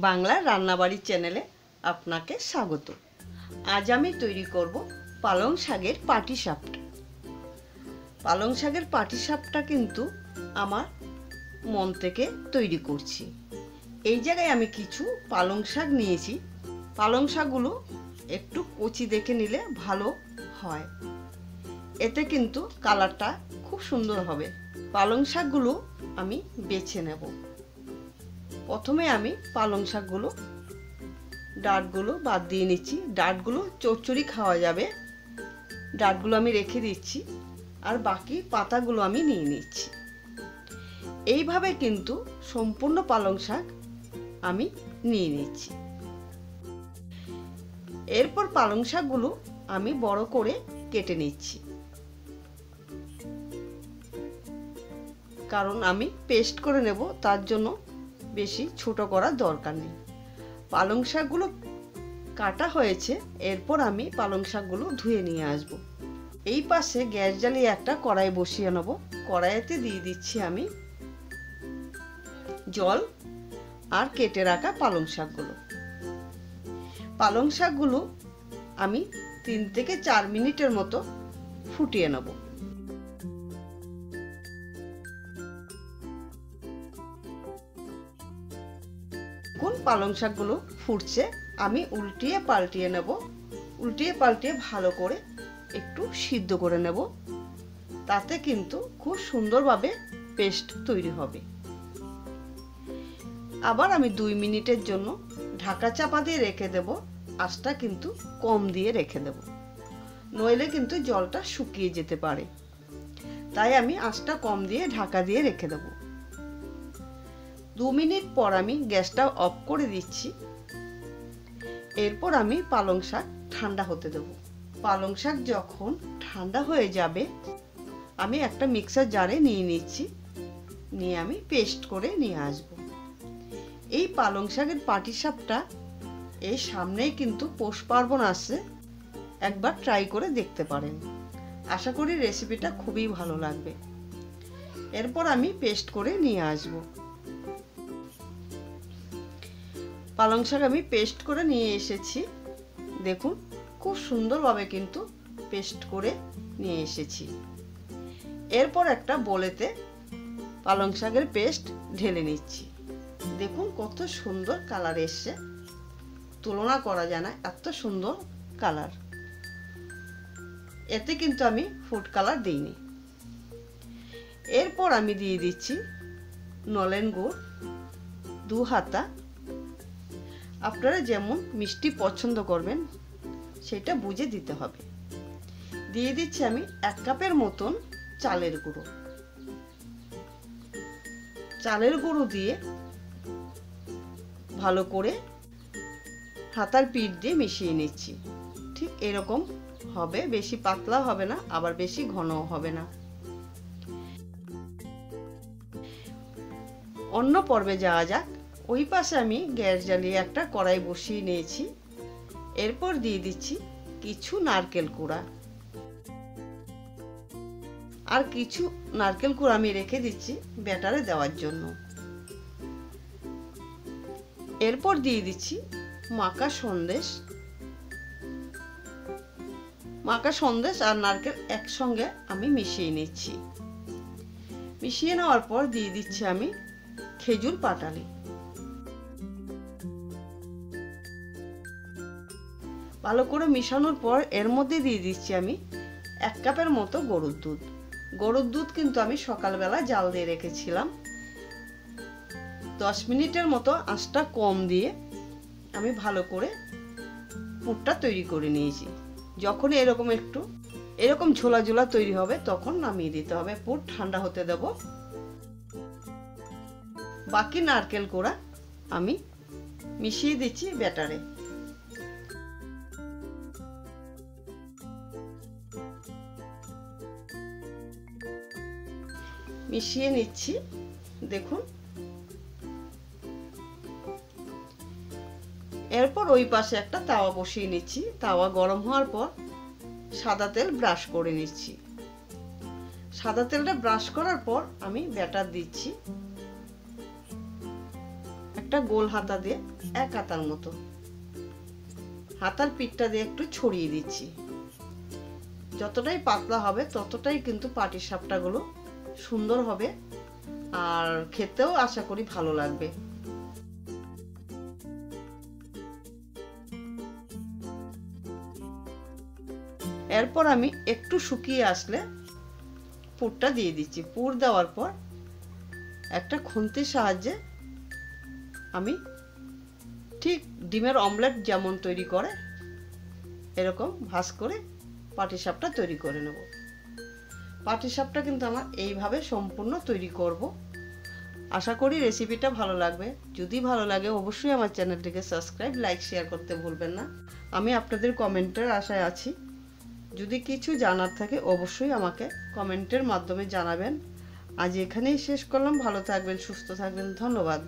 বাংলা রান্নাবাড়ি চ্যানেলে আপনাকে স্বাগত। আজ আমি তৈরি করব পালং শাকের পাটিসাপটা। পালং শাকের পাটিসাপটা কিন্তু আমার মন থেকে তৈরি করছি। এই জায়গায় আমি কিছু পালং শাক নিয়েছি। পালং শাকগুলো একটু কচি দেখে নিলে ভালো হয়, এতে কিন্তু কালারটা খুব সুন্দর হবে। পালং শাকগুলো আমি বেছে নেব। প্রথমে আমি পালং শাকগুলো ডাঁটগুলো বাদ দিয়ে নিচ্ছি। ডাঁটগুলো চচ্চড়ি খাওয়া যাবে, ডাঁটগুলো আমি রেখে দিচ্ছি, আর বাকি পাতাগুলো আমি নিয়ে নিচ্ছি। এইভাবে কিন্তু সম্পূর্ণ পালং শাক আমি নিয়ে নিচ্ছি। এরপর পালং শাকগুলো আমি বড় করে কেটে নিচ্ছি, কারণ আমি পেস্ট করে নেব, তার জন্য বেশি ছোট করার দরকার নেই। পালং শাকগুলো কাটা হয়েছে। এরপর আমি পালং শাকগুলো ধুয়ে নিয়ে আসব। এই পাশে গ্যাস জ্বালিয়ে একটা কড়াই বসিয়ে নেব। কড়াইতে দিয়ে দিচ্ছি আমি জল আর কেটে রাখা পালং শাকগুলো। পালং শাকগুলো আমি 3 থেকে 4 মিনিটের মতো ফুটিয়ে নেব। পালং শাকগুলো ফুটছে, আমি উল্টিয়ে পাল্টিয়ে নেব। উল্টিয়ে পাল্টিয়ে ভালো করে একটু সিদ্ধ করে নেব, তাতে কিন্তু খুব সুন্দরভাবে পেস্ট তৈরি হবে। আবার আমি 2 মিনিটের জন্য ঢাকা চাপা দিয়ে রেখে দেব। আঁচটা কিন্তু কম দিয়ে রেখে দেব, নইলে কিন্তু জলটা শুকিয়ে যেতে পারে। তাই আমি আঁচটা কম দিয়ে ঢাকা দিয়ে রেখে দেব। 2 মিনিট পর আমি গ্যাসটা অফ করে দিচ্ছি। এরপর আমি পালং শাক ঠান্ডা হতে দেব। পালং শাক যখন ঠান্ডা হয়ে যাবে, আমি একটা মিক্সার জারে নিয়ে নিচ্ছি, নিয়ে আমি পেস্ট করে নিয়ে আসব। এই পালং শাকের পাটিসাপটা এই সামনেই কিন্তু পৌষ পার্বণ আসছে, একবার ট্রাই করে দেখতে পারেন। আশা করি রেসিপিটা খুবই ভালো লাগবে। এরপর আমি পেস্ট করে নিয়ে আসব। পালং শাক আমি পেস্ট করে নিয়ে এসেছি। দেখুন খুব সুন্দরভাবে কিন্তু পেস্ট করে নিয়ে এসেছি। এরপর একটা বোলেতে পালং শাকের পেস্ট ঢেলে নিচ্ছি। দেখুন কত সুন্দর কালার এসছে, তুলনা করা যায় না, এত সুন্দর কালার। এতে কিন্তু আমি ফুড কালার দিইনি। এরপর আমি দিয়ে দিচ্ছি নলেন গুড় 2 হাতা। আপনারা যেমন মিষ্টি পছন্দ করবেন সেটা বুঝে দিতে হবে। দিয়ে দিচ্ছি আমি 1 কাপের মতন চালের গুঁড়ো। চালের গুঁড়ো দিয়ে ভালো করে হাতার পিঠ দিয়ে মিশিয়ে নিচ্ছি। ঠিক এরকম হবে, বেশি পাতলা হবে না, আবার বেশি ঘনও হবে না। অন্য পর্বে যাওয়া যাক। ওই পাশে আমি গ্যাস জ্বালিয়ে একটা কড়াই বসিয়ে নিয়েছি। এরপর দিয়ে দিচ্ছি কিছু নারকেল কুড়া, আর কিছু নারকেল কুড়া আমি রেখে দিচ্ছি ব্যাটারে দেওয়ার জন্য। এরপর দিয়ে দিচ্ছি মাখা সন্দেশ। মাখা সন্দেশ আর নারকেল একসঙ্গে আমি মিশিয়ে নিচ্ছি। মিশিয়ে নেওয়ার পর দিয়ে দিচ্ছি আমি খেজুর পাটালি। ভালো করে মিশানোর পর এর মধ্যে দিয়ে দিচ্ছি আমি 1 কাপের মতো গরুর দুধ। গরুর দুধ কিন্তু আমি সকালবেলা জাল দিয়ে রেখেছিলাম। 10 মিনিটের মতো আঁচটা কম দিয়ে আমি ভালো করে পুরটা তৈরি করে নিয়েছি। যখন এরকম ঝোলা ঝোলা তৈরি হবে তখন নামিয়ে দিতে হবে। পুর ঠান্ডা হতে দেব। বাকি নারকেল কোড়া আমি মিশিয়ে দিচ্ছি ব্যাটারে। মিশিয়ে নিচ্ছি। দেখুন এরপর ওই পাশে একটা তাওয়া বসিয়ে নিচ্ছি। তাওয়া গরম হওয়ার পর সাদা তেল ব্রাশ করে নিচ্ছি। সাদা তেলটা ব্রাশ করার পর আমি ব্যাটার দিচ্ছি। একটা গোল হাতা দিয়ে এক হাতার মতো হাতার পিঠটা দিয়ে একটু ছড়িয়ে দিচ্ছি। যতটাই পাতলা হবে ততটাই কিন্তু পাটিসাপটাগুলো সুন্দর হবে আর খেতেও আশা করি ভালো লাগবে। এরপর আমি একটু শুকিয়ে আসলে পুরটা দিয়ে দিচ্ছি। পুর দেওয়ার পর একটা খুন্তির সাহায্যে আমি ঠিক ডিমের অমলেট যেমন তৈরি করে এরকম ভাঁজ করে পাটিসাপটা তৈরি করে নেব। পাটিসাপটা কিন্তু আমার এইভাবে সম্পূর্ণ তৈরি করব। আশা করি রেসিপিটা ভালো লাগবে। যদি ভালো লাগে অবশ্যই আমার চ্যানেলটিকে সাবস্ক্রাইব, লাইক, শেয়ার করতে ভুলবেন না। আমি আপনাদের কমেন্টের আশায় আছি। যদি কিছু জানার থাকে অবশ্যই আমাকে কমেন্টের মাধ্যমে জানাবেন। আজ এখানেই শেষ করলাম। ভালো থাকবেন, সুস্থ থাকবেন। ধন্যবাদ।